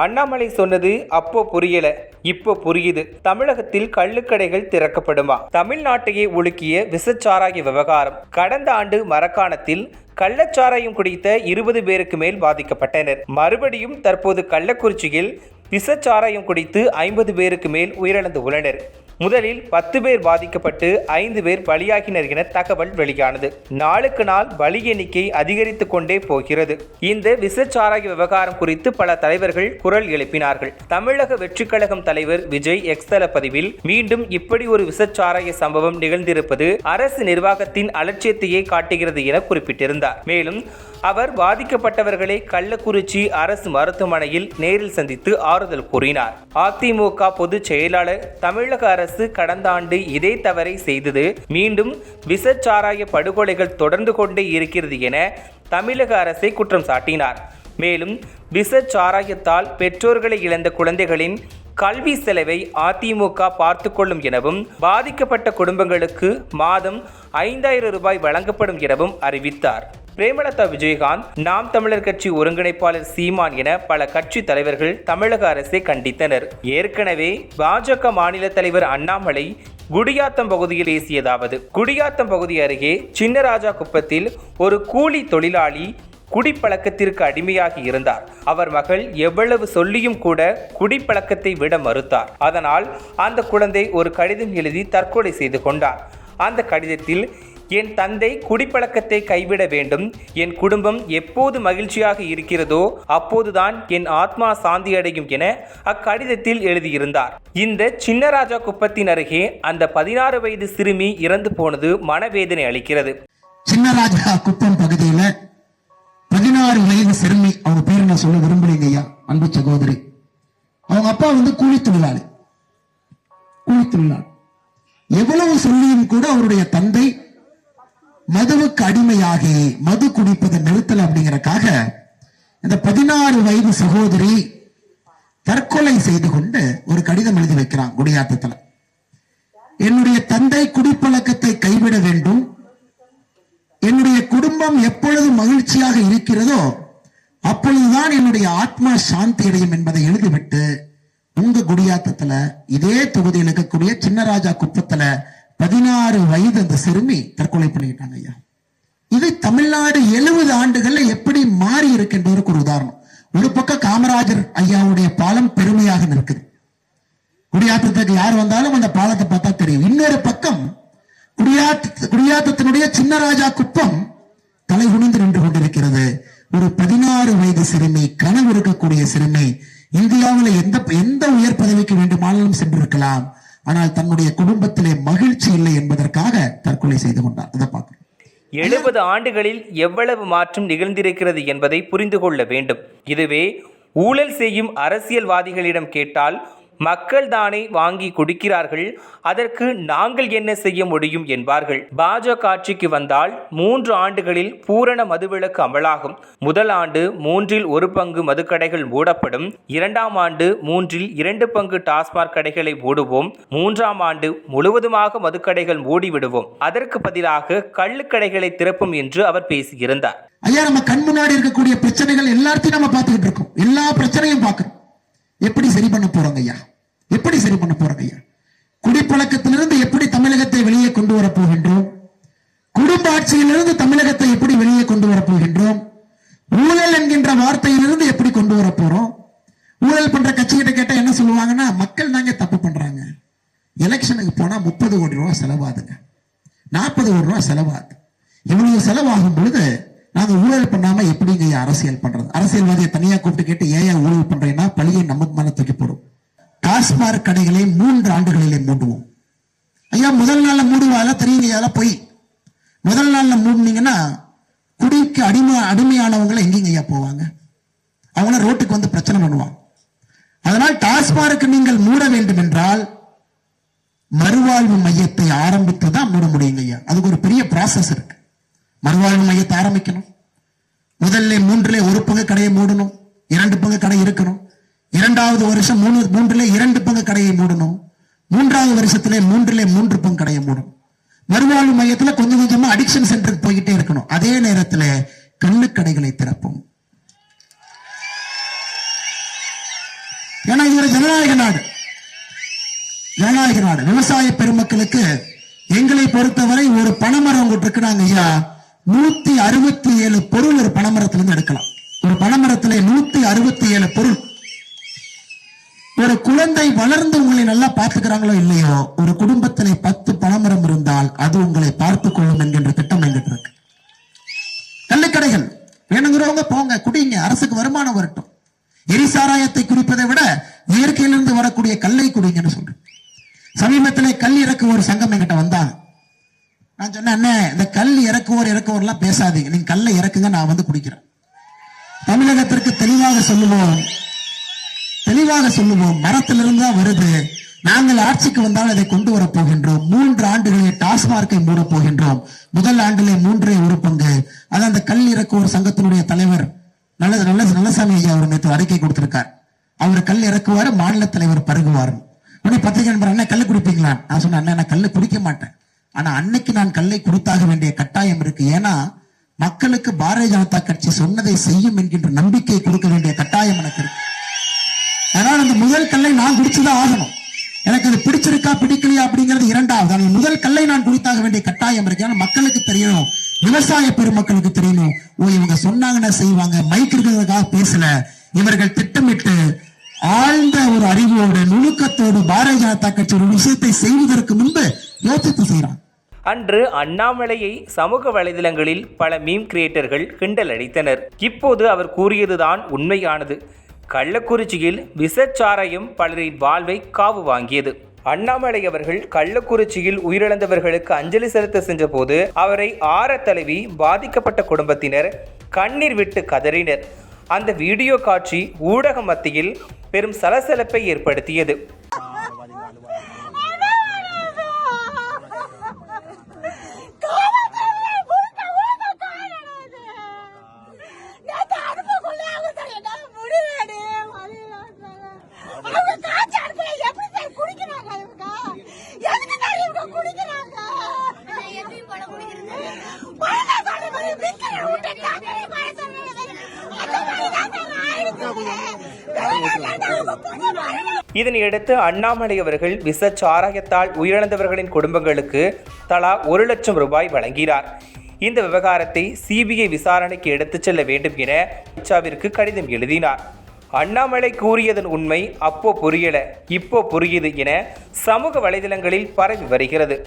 அண்ணாமலை சொன்னது அப்போ புரியல, இப்போ புரியுது. தமிழகத்தில் கள்ளுக்கடைகள் திறக்கப்படுமா? தமிழ்நாட்டையே உலுக்கிய விசச்சாராய விவகாரம். கடந்த ஆண்டு மரக்காணத்தில் கள்ளச்சாராயம் குடித்த 20 பேருக்கு மேல் பாதிக்கப்பட்டனர். மறுபடியும் தற்போது கள்ளக்குறிச்சியில் விசச்சாராயம் குடித்து 50 பேருக்கு மேல் உயிரிழந்து உள்ளனர். முதலில் 10 பேர் பாதிக்கப்பட்டு 5 பேர் பலியாகினர் என தகவல் வெளியானது. நாளுக்கு நாள் பலி எண்ணிக்கை அதிகரித்துக் கொண்டே போகிறது. இந்த விசச்சாராய விவகாரம் குறித்து பல தலைவர்கள் குரல் எழுப்பினார்கள். தமிழக வெற்றிக் கழகம் தலைவர் விஜய் எக்ஸ் தள பதிவில் மீண்டும் இப்படி ஒரு விசச்சாராய சம்பவம் நிகழ்ந்திருப்பது அரசு நிர்வாகத்தின் அலட்சியத்தையே காட்டுகிறது என குறிப்பிட்டிருந்தார். மேலும் அவர் பாதிக்கப்பட்டவர்களை கள்ளக்குறிச்சி அரசு மருத்துவமனையில் நேரில் சந்தித்து ஆறுதல் கூறினார். அதிமுக பொதுச் செயலாளர் தமிழக அரசு கடந்த ஆண்டு இதே தவறை செய்தது. மீண்டும் விசச்சாராய படுகொலைகள் தொடர்ந்து கொண்டே இருக்கிறது என தமிழக அரசை குற்றம் சாட்டினார். மேலும் விசச்சாராயத்தால் பெற்றோர்களை இழந்த குழந்தைகளின் கல்வி செலவை அதிமுக பார்த்துக்கொள்ளும் எனவும் பாதிக்கப்பட்ட குடும்பங்களுக்கு மாதம் 5000 ரூபாய் வழங்கப்படும் எனவும் அறிவித்தார். பிரேமலதா விஜயகாந்த், நாம் தமிழர் கட்சி ஒருங்கிணைப்பாளர் சீமான் என பல கட்சி தலைவர்கள் தமிழக அரசை கண்டித்தனர். ஏற்கனவே பாஜக மாநில தலைவர் அண்ணாமலை குடியாத்தம் பகுதியில் பேசியதாவது: குடியாத்தம் பகுதி அருகே சின்னராஜா குப்பத்தில் ஒரு கூலி தொழிலாளி குடிப்பழக்கத்திற்கு அடிமையாகி இருந்தார். அவர் மகள் எவ்வளவு சொல்லியும் கூட குடிப்பழக்கத்தை விட மறுத்தார். அதனால் அந்த குழந்தை ஒரு கடிதம் எழுதி தற்கொலை செய்து கொண்டார். அந்த கடிதத்தில், என் தந்தை குடிப்பழக்கத்தை கைவிட வேண்டும், என் குடும்பம் எப்போது மகிழ்ச்சியாக இருக்கிறதோ அப்போதுதான் என் ஆத்மா சாந்தி அடையும் என அக்கடிதத்தில் எழுதியிருந்தார். இந்த சின்னராஜா குப்பத்தின் அருகே அந்த 16 வயது சிறுமி இறந்து போனது மனவேதனை அளிக்கிறது. சின்னராஜா குப்பம் பகுதியில் 16 வயது சிறுமி, அவங்க பேர் நான் சொல்ல விரும்புறீங்க ஐயா, அன்பு சகோதரி. அவங்க அப்பா கூலி தொழிலாளி. எவ்வளவு சொல்லியும் கூட அவருடைய தந்தை மதுவுக்கு அடிமையாகி மது குடிப்பதை நிறுத்தல. அப்படிங்கறக்காக இந்த 16 வயது சகோதரி தற்கொலை செய்து கொண்டு ஒரு கடிதம் எழுதி வைக்கிறான் குடியாத்தத்துல. என்னுடைய தந்தை குடிப்பழக்கத்தை கைவிட வேண்டும், என்னுடைய குடும்பம் எப்பொழுது மகிழ்ச்சியாக இருக்கிறதோ அப்பொழுதுதான் என்னுடைய ஆத்மா சாந்தி அடையும் என்பதை எழுதிவிட்டு உங்க குடியாத்தத்துல இதே தொகுதியில் இருக்கக்கூடிய சின்னராஜா குப்பத்துல 16 வயது அந்த சிறுமி தற்கொலை பண்ணிக்கிட்டாங்க ஐயா. இது தமிழ்நாடு 70 ஆண்டுகள்ல எப்படி மாறி இருக்கின்றதற்கு ஒரு உதாரணம். ஒரு பக்கம் காமராஜர் ஐயாவுடைய பாலம் பெருமையாக நிற்குது. குடியாத்தத்துக்கு யார் வந்தாலும் அந்த பாலத்தை பார்த்தா தெரியும். இன்னொரு பக்கம் குடியாத்தத்தினுடைய சின்னராஜா குப்பம் தலை குனிந்து நின்று கொண்டிருக்கிறது. ஒரு 16 வயது சிறுமி, கனவு இருக்கக்கூடிய சிறுமி, இந்தியாவில் எந்த உயர் பதவிக்கு வேண்டுமானாலும் சென்றிருக்கலாம், ஆனால் தன்னுடைய குடும்பத்திலே மகிழ்ச்சி இல்லை என்பதற்காக தற்கொலை செய்து கொண்டார். அதை பார்க்கிறோம். 70 ஆண்டுகளில் எவ்வளவு மாற்றம் நிகழ்ந்திருக்கிறது என்பதை புரிந்து கொள்ள வேண்டும். இதுவே ஊழல் செய்யும் அரசியல்வாதிகளிடம் கேட்டால் மக்கள் தானே வாங்கி குடிக்கிறார்கள், அதற்கு நாங்கள் என்ன செய்ய முடியும் என்பார்கள். பாஜக ஆட்சிக்கு வந்தால் 3 ஆண்டுகளில் பூரண மதுவிலக்கு அமலாகும். முதல் ஆண்டு 3 1 பங்கு மதுக்கடைகள் மூடப்படும். 2ஆம் ஆண்டு 3 2 பங்கு டாஸ்மாக் கடைகளை மூடுவோம். 3ஆம் ஆண்டு முழுவதுமாக மதுக்கடைகள் மூடிவிடுவோம். அதற்கு பதிலாக கள்ளுக்கடைகளை திறப்போம் என்று அவர் பேசியிருந்தார். ஐயா, நம்ம கண் முன்னாடி இருக்கக்கூடிய பிரச்சனைகள் எல்லாத்தையும் நம்ம பார்த்துக்கிட்டு இருக்கோம். எல்லா பிரச்சனையும் பார்க்கிறோம். எப்படி சரி பண்ண போறோங்க ஐயா? எப்படி சரி பண்ண போறோங்க ஐயா? குடிப்பழக்கத்திலிருந்து எப்படி தமிழகத்தை வெளியே கொண்டு வர போகின்றோம்? குடும்ப ஆட்சியிலிருந்து தமிழகத்தை எப்படி வெளியே கொண்டு வர போகின்றோம்? ஊழல் என்கின்ற வார்த்தையிலிருந்து எப்படி கொண்டு வர போறோம்? ஊழல் பண்ற கட்சிகிட்ட கேட்டா என்ன சொல்லுவாங்கன்னா, மக்கள் தாங்க தப்பு பண்றாங்க, எலெக்ஷனுக்கு போனா 30 கோடி ரூபாய் செலவாதுங்க, 40 கோடி ரூபாய் செலவாது. இவ்வளவு செலவாகும் பொழுது நாங்க ஊழல் பண்ணாம எப்படிங்க அரசியல் பண்றது? அரசியல்வாதியை தனியா கூப்பிட்டு கேட்டு ஏன் ஊழல் பண்றீங்கன்னா பழியை நமக்கு மேல தூக்கி போடும். டாஸ்மாக் கடைகளை 3 ஆண்டுகளிலே மூடுவோம். ஐயா, முதல் நாள்ல மூடுவால தெரியுங்க போய் முதல் நாள்ல மூடுனீங்கன்னா குடிக்கு அடிமையானவங்களை எங்கேங்க ஐயா போவாங்க? அவங்க ரோட்டுக்கு வந்து பிரச்சனை பண்ணுவாங்க. அதனால் டாஸ்மாக் நீங்கள் மூட வேண்டும் என்றால் மறுவாழ்வு மையத்தை ஆரம்பித்து தான் மூட முடியுங்க ஐயா. அதுக்கு ஒரு பெரிய ப்ராசஸ் இருக்கு. மறுவாழ்வு மையத்தை ஆரம்பிக்கணும். முதல்ல 3 1 பங்கு கடையை மூடணும், 2 பங்கு கடை இருக்கணும். 2வது வருஷம் 3 2 பங்கு கடையை மூடணும். 3வது வருஷத்துல 3 பங்கு கடையை மூடணும். மறுவாழ்வு மையத்துல கொஞ்சம் கொஞ்சமா அடிக்ஷன் சென்டருக்கு போய்கிட்டே இருக்கணும். அதே நேரத்துல கள்ளுக்கடைகளை திறப்போம். ஏன்னா இது ஒரு ஜனநாயக நாடு. ஜனநாயக நாடு. விவசாய பெருமக்களுக்கு எங்களை பொறுத்தவரை ஒரு பனைமரம் உங்கள்கிட்ட இருக்கிறாங்க ஐயா, 167 பொருள் ஒரு பனைமரத்திலிருந்து எடுக்கலாம். ஒரு பனைமரத்திலே 167 பொருள். ஒரு குழந்தை வளர்ந்து உங்களை நல்லா பார்த்துக்கிறாங்களோ இல்லையோ, ஒரு குடும்பத்திலே 10 பனைமரம் இருந்தால் அது உங்களை பார்த்துக் கொள்ளும் என்கின்ற திட்டம் எங்கிட்ட இருக்கு. கள்ளுக்கடைகள் வேணுங்கிறவங்க போங்க, குடிங்க, அரசுக்கு வருமானம் வரட்டும். எரிசாராயத்தை குடிப்பதை விட இயற்கையிலிருந்து வரக்கூடிய கல்லை குடிங்கன்னு சொல்றேன். சமீபத்திலே கல் இறக்குவோர் சங்கம் என்கிட்ட வந்தாங்க. நான் சொன்னேன், அண்ணே இந்த கல் இறக்குவோர்லாம் பேசாதீங்க, நீங்க கல்லை இறக்குங்க, நான் வந்து குடிக்கிறேன். தமிழகத்திற்கு தெளிவாக சொல்லுவோம், மரத்திலிருந்து தான் வருது. நாங்கள் ஆட்சிக்கு வந்தால் அதை கொண்டு வர போகின்றோம். 3 ஆண்டுகளில் டாஸ்மார்க்கை மூட போகின்றோம். முதல் ஆண்டிலே 3 பங்கு. அது அந்த கல் இறக்குவோர் சங்கத்தினுடைய தலைவர் நல்லசாமி ஐயா அவர் நேற்று அறிக்கை கொடுத்திருக்கார். அவர் கல் இறக்குவாரு, மாநில தலைவர் பருகுவார். உடனே பத்திரிகை நண்பர், அண்ணன் கல்லு குடிப்பீங்களா? நான் சொன்னேன், அண்ணன் நான் கல்லு குடிக்க மாட்டேன், ஆனா அன்னைக்கு நான் கல்லை கொடுத்தாக வேண்டிய கட்டாயம் இருக்கு. ஏன்னா மக்களுக்கு பாரதிய ஜனதா கட்சி சொன்னதை செய்யும் என்கின்ற நம்பிக்கை கொடுக்க வேண்டிய கட்டாயம் எனக்கு இருக்கு. அதனால அந்த முதல் கல்லை நான் குடிச்சுதான் ஆகணும். எனக்கு அது பிடிச்சிருக்கா பிடிக்கலையா அப்படிங்கிறது இரண்டாவது. ஆனால் முதல் கல்லை நான் குடித்தாக வேண்டிய கட்டாயம் இருக்கு. ஏன்னா மக்களுக்கு தெரியணும், விவசாய பெருமக்களுக்கு தெரியணும், ஓ இவங்க சொன்னாங்கன்னா செய்வாங்க, மைக் இருக்கிறதுக்காக பேசல, இவர்கள் திட்டமிட்டு ஆழ்ந்த ஒரு அறிவோடு நுணுக்கத்தோடு பாரதிய ஜனதா கட்சி ஒரு விஷயத்தை செய்வதற்கு முன்பு யோசித்து செய்யறான். அன்று அண்ணாமலையை சமூக வலைதளங்களில் பல மீம் கிரியேட்டர்கள் கிண்டல் அடித்தனர். இப்போது அவர் கூறியதுதான் உண்மையானது. கள்ளக்குறிச்சியில் விஷச்சாராயம் பலரின் வாழ்வை காவு வாங்கியது. அண்ணாமலை அவர்கள் கள்ளக்குறிச்சியில் உயிரிழந்தவர்களுக்கு அஞ்சலி செலுத்த சென்ற போது அவரை ஆற தழுவி பாதிக்கப்பட்ட குடும்பத்தினர் கண்ணீர் விட்டு கதறினர். அந்த வீடியோ காட்சி ஊடக மத்தியில் பெரும் சலசலப்பை ஏற்படுத்தியது. இதனையடுத்து அண்ணாமலை அவர்கள் விஷச்சாராயத்தால் உயிரிழந்தவர்களின் குடும்பங்களுக்கு தலா 1 லட்சம் ரூபாய் வழங்கினார். இந்த விவகாரத்தை சிபிஐ விசாரணைக்கு எடுத்துச் செல்ல வேண்டும் என அமித்ஷாவிற்கு கடிதம் எழுதினார். அண்ணாமலை கூறியதன் உண்மை அப்போ புரியல, இப்போ புரியுது என சமூக வலைதளங்களில் பரவி வருகிறது.